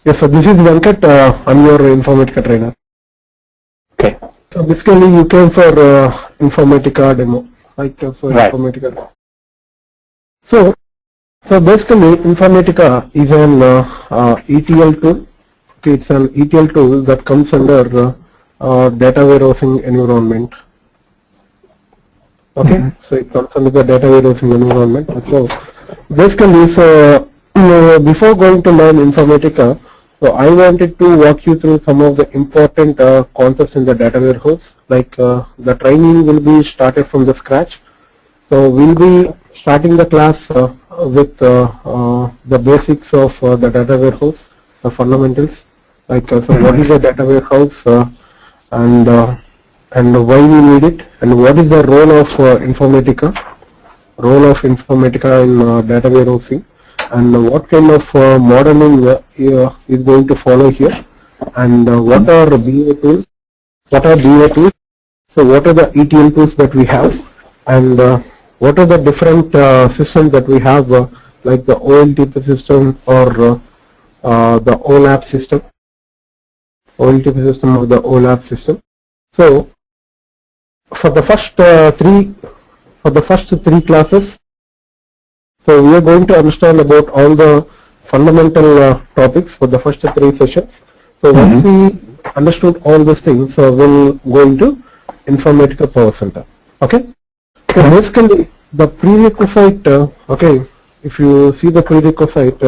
Yes, so this is Venkat. I'm your Informatica trainer. Okay. So basically you came for Informatica demo, right? So Right. Informatica. So basically Informatica is an ETL tool. Okay, it's an ETL tool that comes under data warehousing environment. Okay, so it comes under the data warehousing environment. So basically, before going to learn Informatica, so I wanted to walk you through some of the important concepts in the data warehouse. Like the training will be started from the scratch. So we'll be starting the class with the basics of the data warehouse, the fundamentals. Like so, what is the data warehouse and why we need it, and what is the role of Informatica in data warehousing, and what kind of modeling is going to follow here, and what are BA tools, so what are the ETL tools that we have, and what are the different systems that we have, like the OLTP system or the OLAP system, or the OLAP system. So for the first three classes, so we are going to understand about all the fundamental topics for the first three sessions. So once we understood all these things, so we'll go into Informatica Power Center. Okay. So basically the prerequisite, okay, if you see the prerequisite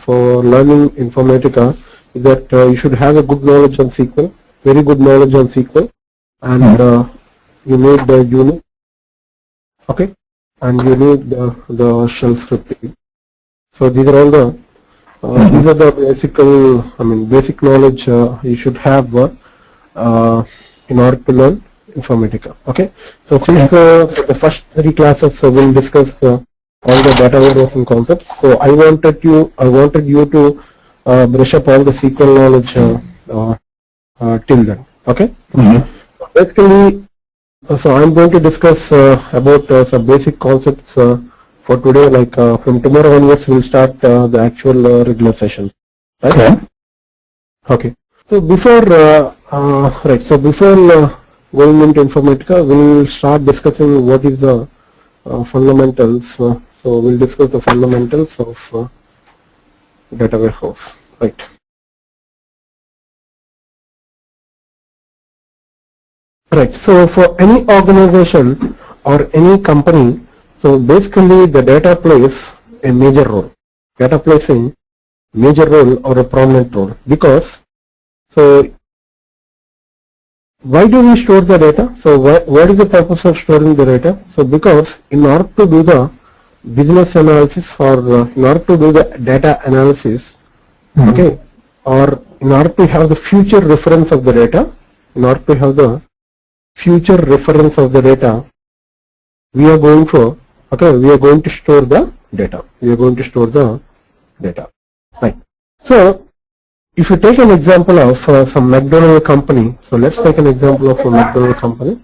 for learning Informatica is that you should have a good knowledge on SQL, very good knowledge on SQL, and you need the unit, okay, and you need the shell scripting. So these are all the basic knowledge you should have in order to learn Informatica. Okay. So since for the first three classes, so we'll discuss all the data warehousing concepts. So I wanted you to brush up all the SQL knowledge till then. Okay. Basically, so I'm going to discuss about some basic concepts for today. Like from tomorrow onwards, we'll start the actual regular sessions. Right? Okay. So before going into Informatica, we'll start discussing what is the fundamentals. So we'll discuss the fundamentals of data warehouse. Right. Right. So for any organization or any company, so basically the data plays a major role. Data plays a major role or a prominent role, because so why do we store the data? So what is the purpose of storing the data? So because in order to do the business analysis, or in order to do the data analysis, okay, or in order to have the future reference of the data, we are going to store the data. Right. So if you take an example of some McDonald company, so let's take an example of a McDonald company.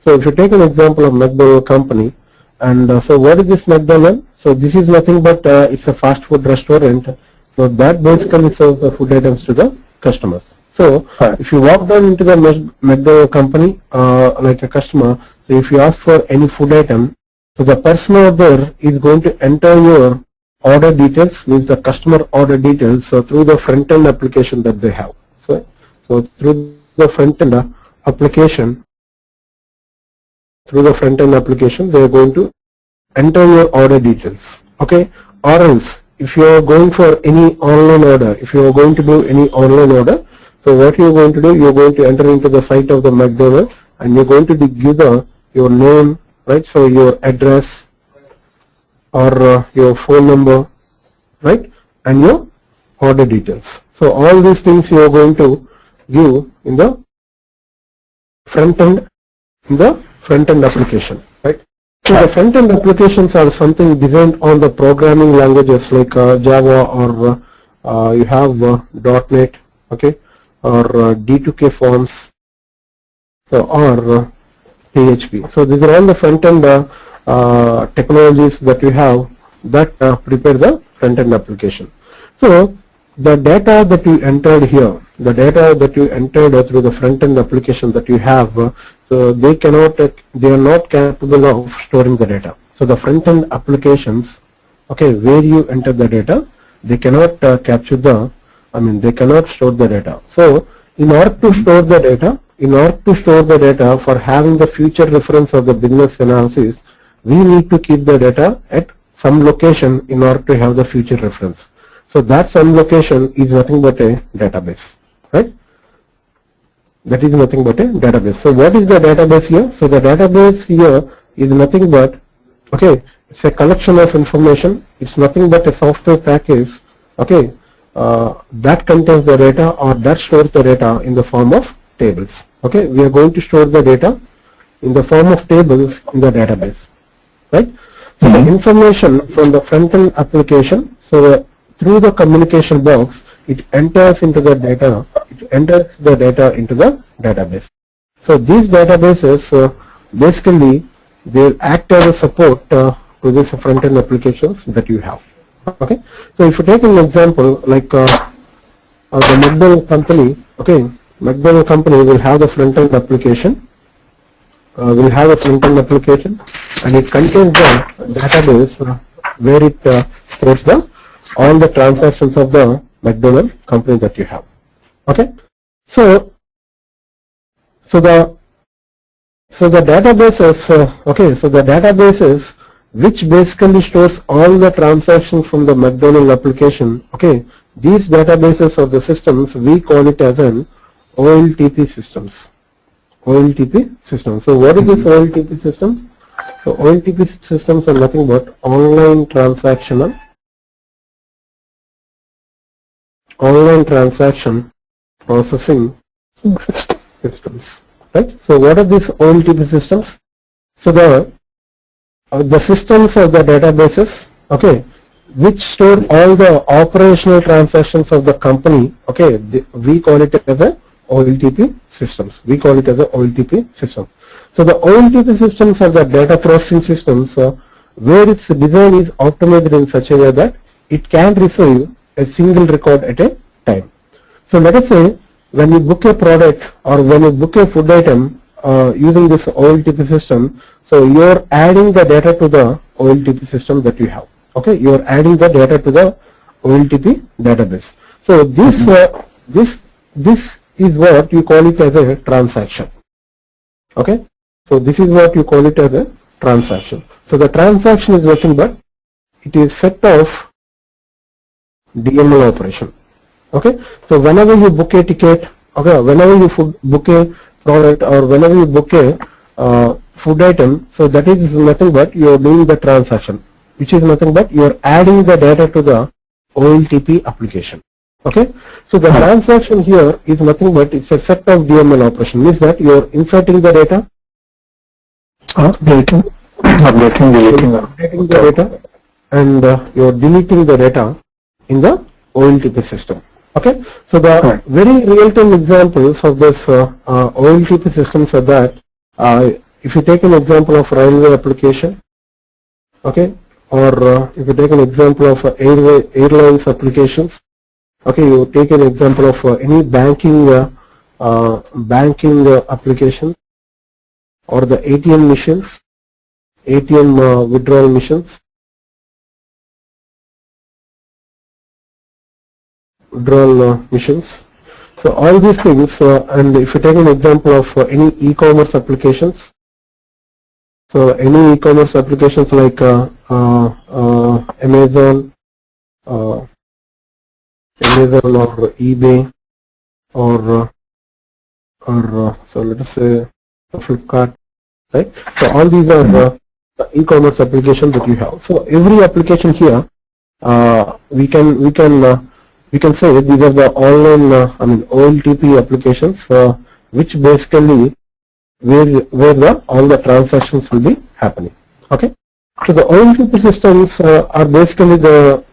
So if you take an example of McDonald company, and so what is this McDonald? So this is nothing but it's a fast food restaurant. So that basically serves the food items to the customers. So if you walk down into the McDonald company like a customer, so if you ask for any food item, so the person over there is going to enter your order details, means the customer order details, so through the front end application that they have. So through the front end application, they are going to enter your order details. Okay. Or else, if you are going for any online order, so what you are going to do, you are going to enter into the site of the McDonald, and you are going to give your name, right? So your address or your phone number, right? And your order details. So all these things you are going to give in the front end, application, right? So the front end applications are something designed on the programming languages like Java, or you have .NET, okay, or D2K forms, so or PHP. So these are all the front end technologies that we have that prepare the front-end application. So the data that you entered here, the data that you entered through the front-end application that you have, so they are not capable of storing the data. So the front-end applications, okay, where you enter the data, they cannot capture the, they cannot store the data. So in order to store the data, for having the future reference of the business analysis, we need to keep the data at some location in order to have the future reference. So that some location is nothing but a database, right? That is nothing but a database. So what is the database here? So the database here is nothing but, okay, it's a collection of information. It's nothing but a software package, okay, that contains the data or that stores the data in the form of tables. Okay, we are going to store the data in the form of tables in the database, right? So the information from the front-end application, so through the communication box, it enters into the data. It enters the data into the database. So these databases basically they act as a support to these front-end applications that you have. Okay, so if you take an example like the McDonald's company, okay, McDonald's company will have the front-end application, and it contains the database where it stores all the transactions of the McDonald's company that you have. Okay, so the databases which basically stores all the transactions from the McDonald's application. Okay, these databases of the systems, we call it as an OLTP systems. OLTP systems. So what is this OLTP systems? So OLTP systems are nothing but online transaction processing systems. Right? So what are these OLTP systems? So the systems of the databases, okay, which store all the operational transactions of the company, okay, we call it as a OLTP systems. We call it as a OLTP system. So the OLTP systems are the data processing systems where its design is optimized in such a way that it can receive a single record at a time. So let us say when you book a product or when you book a food item using this OLTP system, so you are adding the data to the OLTP system that you have. Okay, you are adding the data to the OLTP database. So this is what you call it as a transaction. Okay, so this is what you call it as a transaction. So the transaction is nothing but it is set of DML operation. Okay, so whenever you book a ticket, okay, whenever you book a product or whenever you book a food item, so that is nothing but you are doing the transaction, which is nothing but you are adding the data to the OLTP application. Okay, so the transaction here is nothing but it's a set of DML operation. Means that you are inserting the data, updating the data, and you are deleting the data in the OLTP system. Okay, so the very real-time examples of this OLTP systems are that if you take an example of railway application, okay, or if you take an example of airlines applications, okay, you take an example of any banking applications or the ATM machines, ATM withdrawal machines, So all these things, and if you take an example of any e-commerce applications, so any e-commerce applications like Amazon or eBay or so let us say Flipkart, right? So all these are the e-commerce applications that you have. So every application here, we can say these are the online, OLTP applications, which basically where all the transactions will be happening. Okay, so the OLTP systems are basically the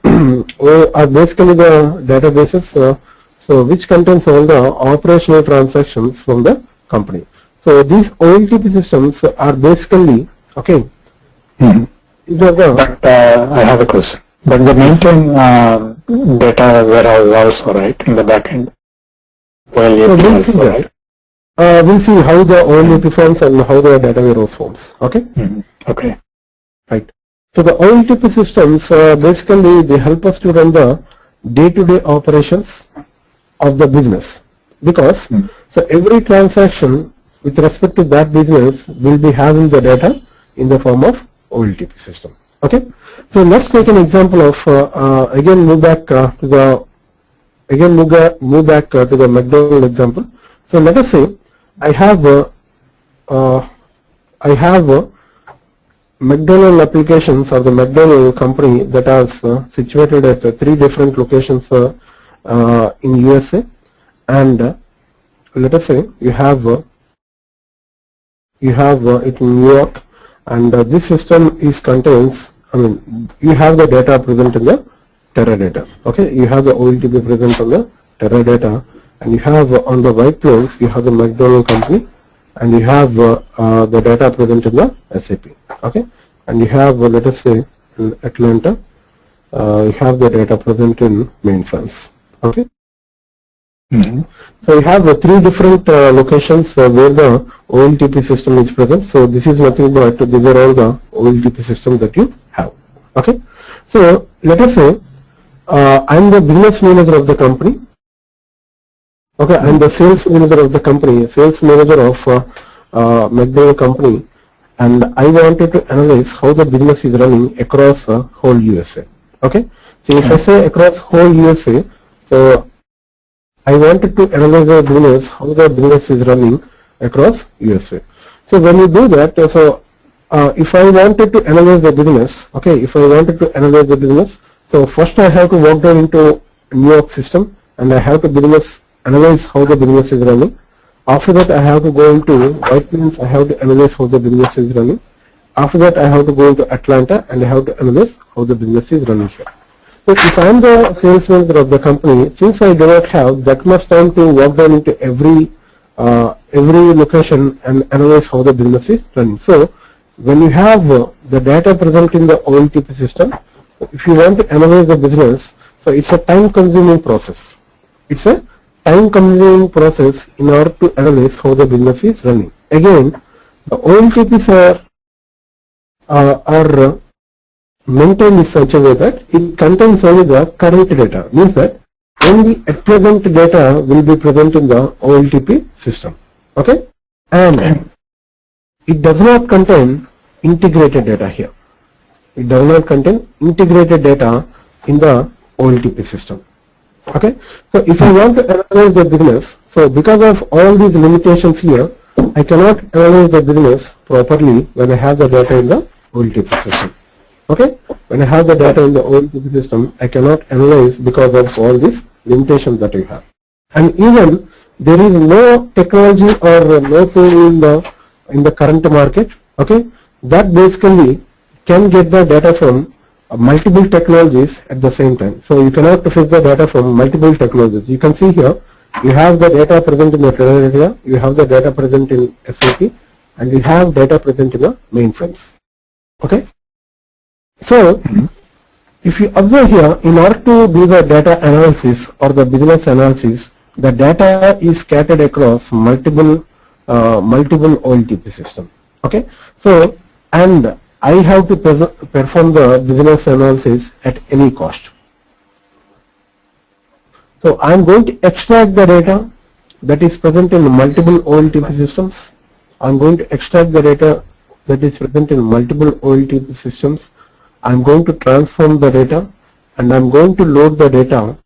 databases, so which contains all the operational transactions from the company. So these OLTP systems are basically, okay, These are the. But I have a question. But they maintain data warehouse also, right, in the back end? Well, So we'll see also, that. We'll see how the OLTP forms and how the data warehouse forms. Okay. Okay. Right. So the OLTP systems basically they help us to run the day-to-day operations of the business, because so every transaction with respect to that business will be having the data in the form of OLTP system. Okay. So let's take an example of again move back to the McDonald example. So let us say I have McDonald applications or the McDonald company that are situated at 3 different locations in USA, and let us say you have it in New York, and this system contains, you have the data present in the Teradata. Okay, you have the OLTP present on the Teradata, and you have on the white planes you have the McDonald company, and you have the data present in the SAP. Okay, and you have let us say in Atlanta, you have the data present in mainframes. Okay. So you have 3 different locations where the OLTP system is present. So this is nothing but these are all the OLTP systems that you have. Okay. So let us say I am the business manager of the company. Okay, I am the sales manager of the company, sales manager of McDonald company, and I wanted to analyze how the business is running across whole USA. Okay. So if I say across whole USA, so I wanted to analyze the business, how the business is running across USA. So when you do that, so if I wanted to analyze the business, okay, if I wanted to analyze the business, so first I have to walk down into New York system and I have to analyze how the business is running. After that I have to go into White Plains, I have to analyze how the business is running. After that I have to go into Atlanta and I have to analyze how the business is running here. So if I am the sales manager of the company, since I do not have that much time to walk down into every location and analyze how the business is running. So when you have the data present in the OLTP system, if you want to analyze the business, so it's a time-consuming process. It's a time-consuming process in order to analyze how the business is running. Again, the OLTPs are maintained in such a way that it contains only the current data, means that only at present data will be present in the OLTP system. Okay, and it does not contain integrated data here. It does not contain integrated data in the OLTP system. Okay, so if I want to analyze the business, so because of all these limitations here, I cannot analyze the business properly when I have the data in the OLTP system. Okay, when I have the data in the OLTP system, I cannot analyze because of all these limitations that you have. And even there is no technology or no tool in the current market, okay, that basically can get the data from multiple technologies at the same time. So you cannot fetch the data from multiple technologies. You can see here, you have the data present in the Teradata, you have the data present in SAP, and you have data present in the mainframes. Okay. So, if you observe here, in order to do the data analysis or the business analysis, the data is scattered across multiple OLTP systems. Okay. So, and I have to perform the business analysis at any cost. So, I am going to extract the data that is present in multiple OLTP systems. I am going to extract the data that is present in multiple OLTP systems. I am going to transform the data and I am going to load the data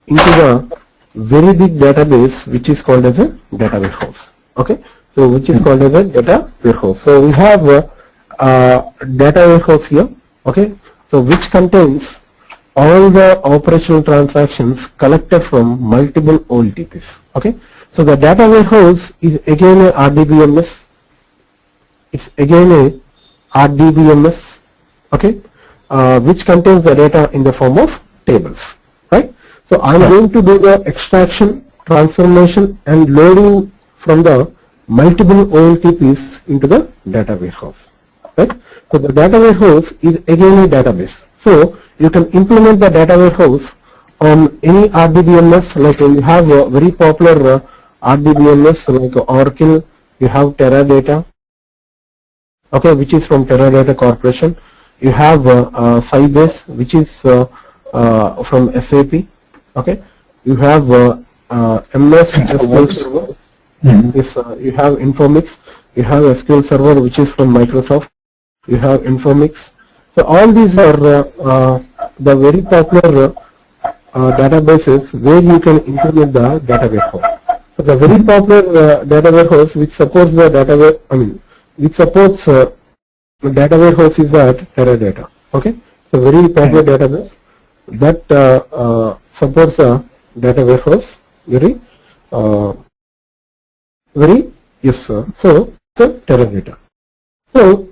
into the very big database which is called as a data warehouse. Okay, so which is called as a data warehouse. So we have a data warehouse here. Okay, so which contains all the operational transactions collected from multiple OLTPs. Okay, so the data warehouse is again a RDBMS. It's again a RDBMS. Okay, which contains the data in the form of tables, right? So I'm going to do the extraction, transformation, and loading from the multiple OLTPs into the data warehouse. right? So the data warehouse is again a database. So you can implement the data warehouse on any RDBMS, like you have a very popular RDBMS like Oracle, you have Teradata, okay, which is from Teradata Corporation. You have Sybase, which is from SAP, okay. You have MS SQL Server, yes, you have Informix, you have SQL Server, which is from Microsoft, you have Informix. So all these are the very popular databases where you can implement the data warehouse. So the very popular data warehouse which supports the data, which supports data warehouse is at Teradata. Okay, so very popular database that supports a data warehouse. Very yes sir. So Teradata. So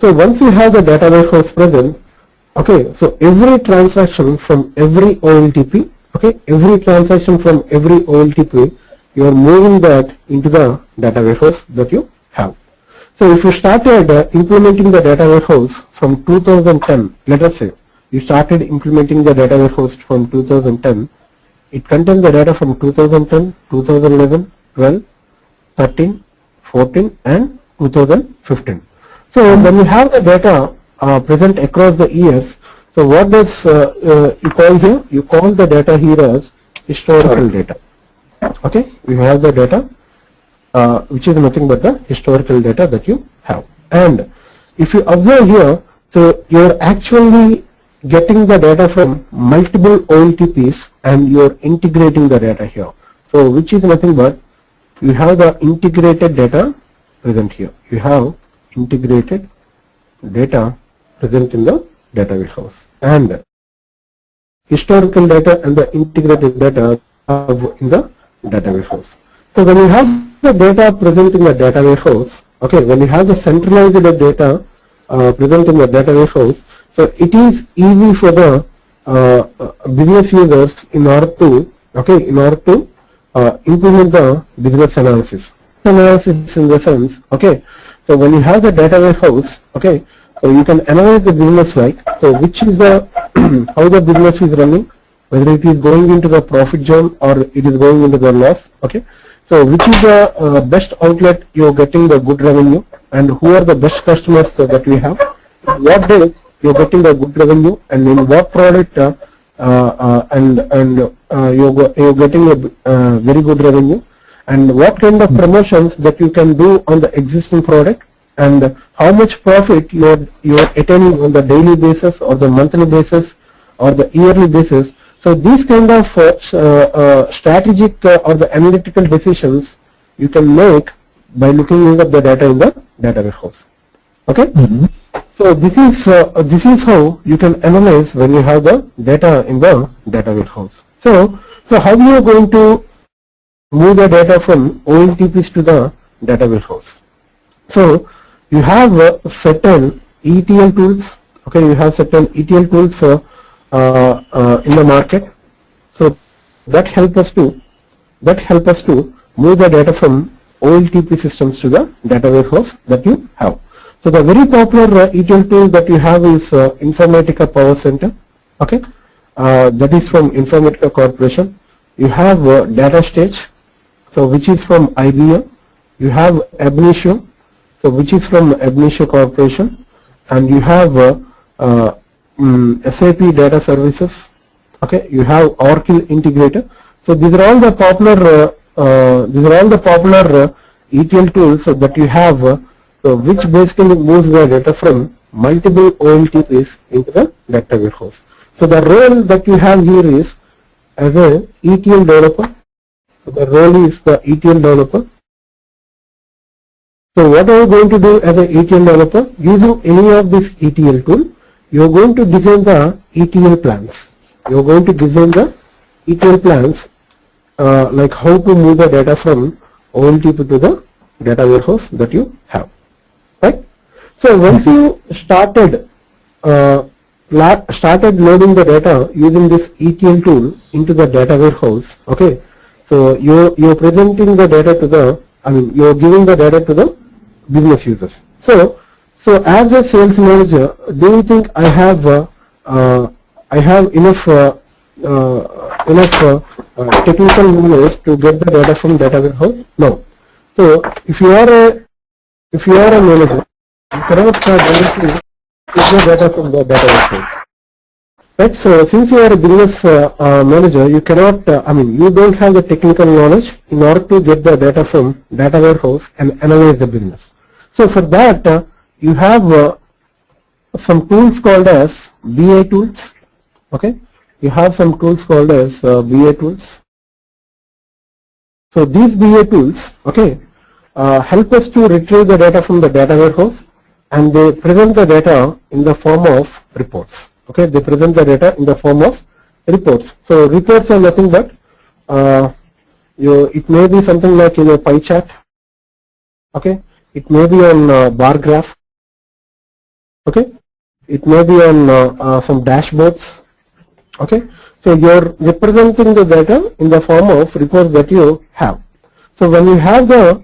once you have the data warehouse present, okay, so every transaction from every OLTP, okay, every transaction from every OLTP, you are moving that into the data warehouse that you have. So if you started implementing the data warehouse from 2010, let us say you started implementing the data warehouse from 2010, it contains the data from 2010, 2011, 12, 13, 14 and 2015. So when you have the data present across the years, so what does you call here? You call the data here as historical data. Okay, you have the data which is nothing but the historical data that you have. And if you observe here, so you're actually getting the data from multiple OLTPs and you're integrating the data here. So which is nothing but you have the integrated data present here. You have integrated data present in the data warehouse, and historical data and the integrated data are in the data warehouse. So when you have the data present in the data warehouse, okay, when you have the centralized data present in the data warehouse, so it is easy for the business users in order to, okay, in order to implement the business analysis. Analysis in the sense, okay, so when you have the data warehouse, okay, so you can analyze the business like, so which is the how the business is running, whether it is going into the profit zone or it is going into the loss, okay. So which is the best outlet you're getting the good revenue, and who are the best customers that we have, what day you're getting the good revenue, and in what product you're getting a very good revenue, and what kind of promotions that you can do on the existing product, and how much profit you're attaining on the daily basis or the monthly basis or the yearly basis. So these kind of strategic or the analytical decisions you can make by looking at the data in the data warehouse. Okay. So this is how you can analyze when you have the data in the data warehouse. So how you are going to move the data from OLTPs to the data warehouse? So you have certain ETL tools. Okay, you have certain ETL tools in the market. So that help us to move the data from OLTP systems to the data warehouse that you have. So the very popular ETL tool that you have is Informatica Power Center. Okay, that is from Informatica Corporation. You have Data Stage, so which is from IBM. You have Ab Initio, so which is from Ab Initio Corporation, and you have SAP Data Services. Okay, you have Oracle Integrator. So these are all the popular ETL tools that you have, so which basically moves the data from multiple OLTPs into the data warehouse. So the role that you have here is as a ETL developer. So the role is the ETL developer. So what are you going to do as an ETL developer? Using any of this ETL tool, you are going to design the ETL plans. You are going to design the ETL plans like how to move the data from OLTP to the data warehouse that you have. Right? So once you started loading the data using this ETL tool into the data warehouse, okay, so you're presenting the data to the, you're giving the data to the business users. So So as a sales manager, do you think I have enough technical knowledge to get the data from data warehouse? No. So if you are a manager, you cannot directly get the data from the data warehouse. Right. So since you are a business manager, you cannot. You don't have the technical knowledge in order to get the data from data warehouse and analyze the business. So for that, you have some tools called as BI tools. Okay, you have some tools called as BI tools. So these BI tools, okay, help us to retrieve the data from the data warehouse, and they present the data in the form of reports. Okay, they present the data in the form of reports. So reports are nothing but it may be something like in a pie chart. Okay, it may be on bar graph. Okay, it may be on some dashboards. Okay, so you're representing the data in the form of reports that you have. So when you have the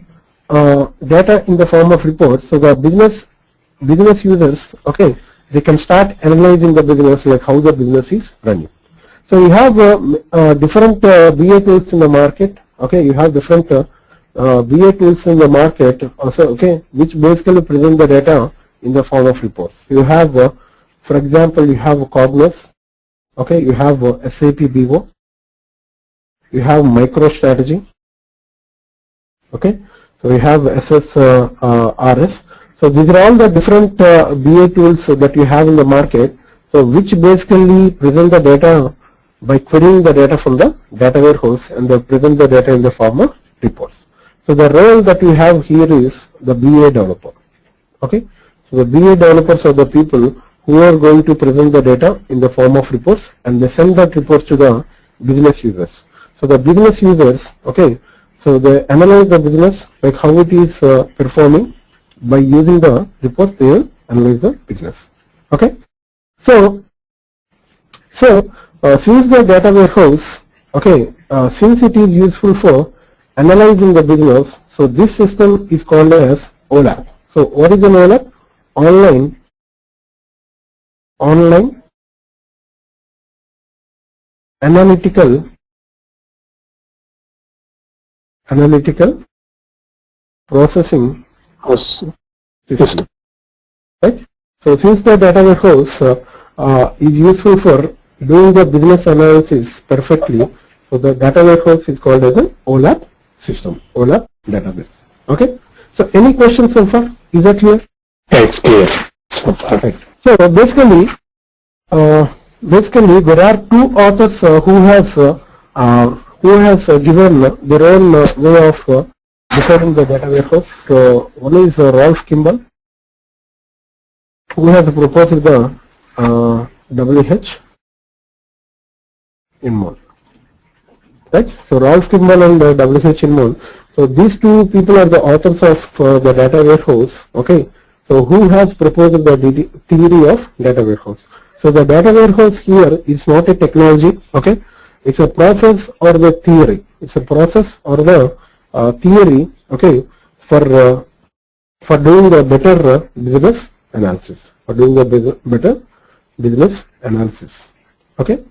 data in the form of reports, so the business users, okay, they can start analyzing the business, like how the business is running. So you have different BI tools in the market. Okay, you have different BI tools in the market also. Okay, which basically present the data in the form of reports. You have, for example, you have Cognos. Okay, you have SAP BO. You have MicroStrategy. Okay, so you have SSRS. So these are all the different BI tools that you have in the market. So which basically present the data by querying the data from the data warehouse, and they present the data in the form of reports. So the role that we have here is the BI developer. Okay, so the BI developers are the people who are going to present the data in the form of reports, and they send that reports to the business users. So the business users, okay, so they analyze the business, like how it is performing. By using the reports, they will analyze the business. Okay, so since the data warehouse, okay, since it is useful for analyzing the business, so this system is called as OLAP. So what is an OLAP? Online analytical processing system. Right? So since the data warehouse is useful for doing the business analysis perfectly, so the data warehouse is called as an OLAP system, OLAP database. Okay. So any questions so far? Is that clear? Yeah, it's clear. So far. Right. So basically there are two authors who has given their own way of defining the data warehouse. So one is Rolf Kimball, who has proposed the WH in mode. Right? So Rolf Kimball and WH in mode. So these two people are the authors of the data warehouse. Okay. So who has proposed the theory of data warehouse? So the data warehouse here is not a technology. Okay. It's a process or the theory. It's a process or the theory. Okay. For doing the better business analysis. For doing the better business analysis. Okay.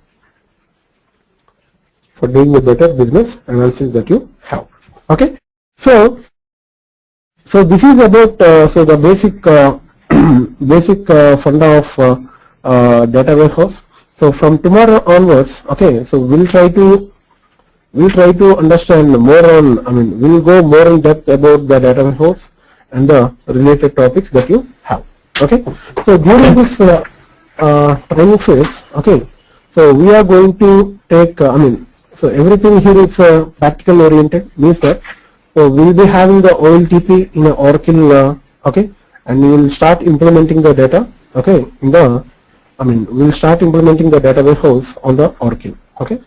For doing the better business analysis that you have. Okay. So this is about so the basic funda of data warehouse. So from tomorrow onwards, okay. So we'll try to understand more on. We'll go more in depth about the data warehouse and the related topics that you have. Okay. So during this training phase, okay. So we are going to take. So everything here is practical oriented, means that so we'll be having the OLTP in Oracle, okay, and we will start implementing the data, okay, in the, we'll start implementing the data warehouse on the Oracle, okay,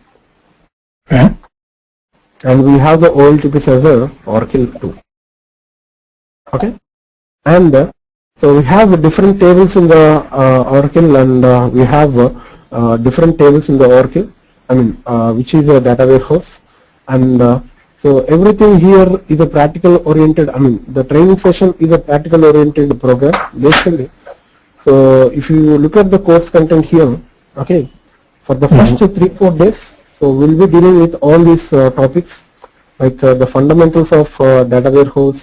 and we have the OLTP as a Oracle too, okay, and so we have different tables in the Oracle, and we have different tables in the Oracle. Which is a data warehouse, and So everything here is a practical oriented, the training session is a practical oriented program basically. So if you look at the course content here, okay, for the first 3-4 days, so we'll be dealing with all these topics like the fundamentals of data warehouse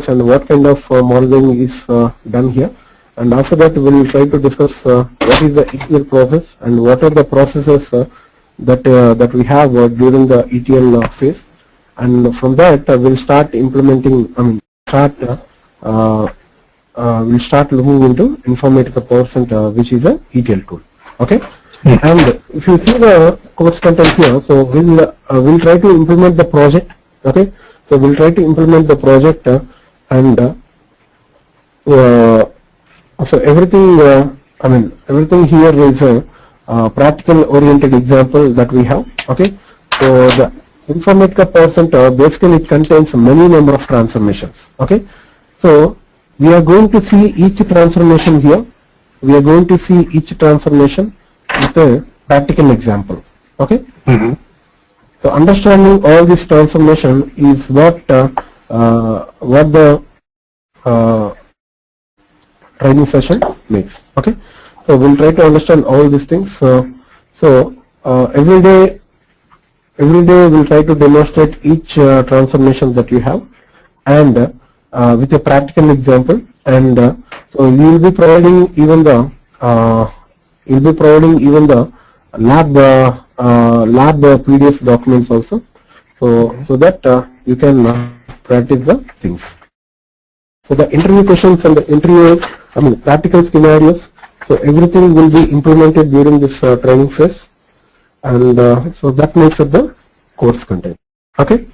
and what kind of modeling is done here. And after that we'll try to discuss what is the ETL process and what are the processes that we have during the ETL phase. And from that we'll start implementing, we'll start looking into Informatica Percent, which is a ETL tool. Okay. And if you see the course content here, so we'll try to implement the project. Okay. So we'll try to implement the project and so everything, everything here is a practical oriented example that we have. Okay. So the Informatica Percent basically it contains many number of transformations. Okay. So we are going to see each transformation here. We are going to see each transformation with a practical example. Okay. So understanding all this transformation is what the training session makes. Okay. So we'll try to understand all these things. Every day we'll try to demonstrate each transformation that you have, and with a practical example. And so we will be providing even the lab PDF documents also, so that you can practice the things. So the interview questions and the interview, practical scenarios, so everything will be implemented during this training phase, and so that makes up the course content. Okay.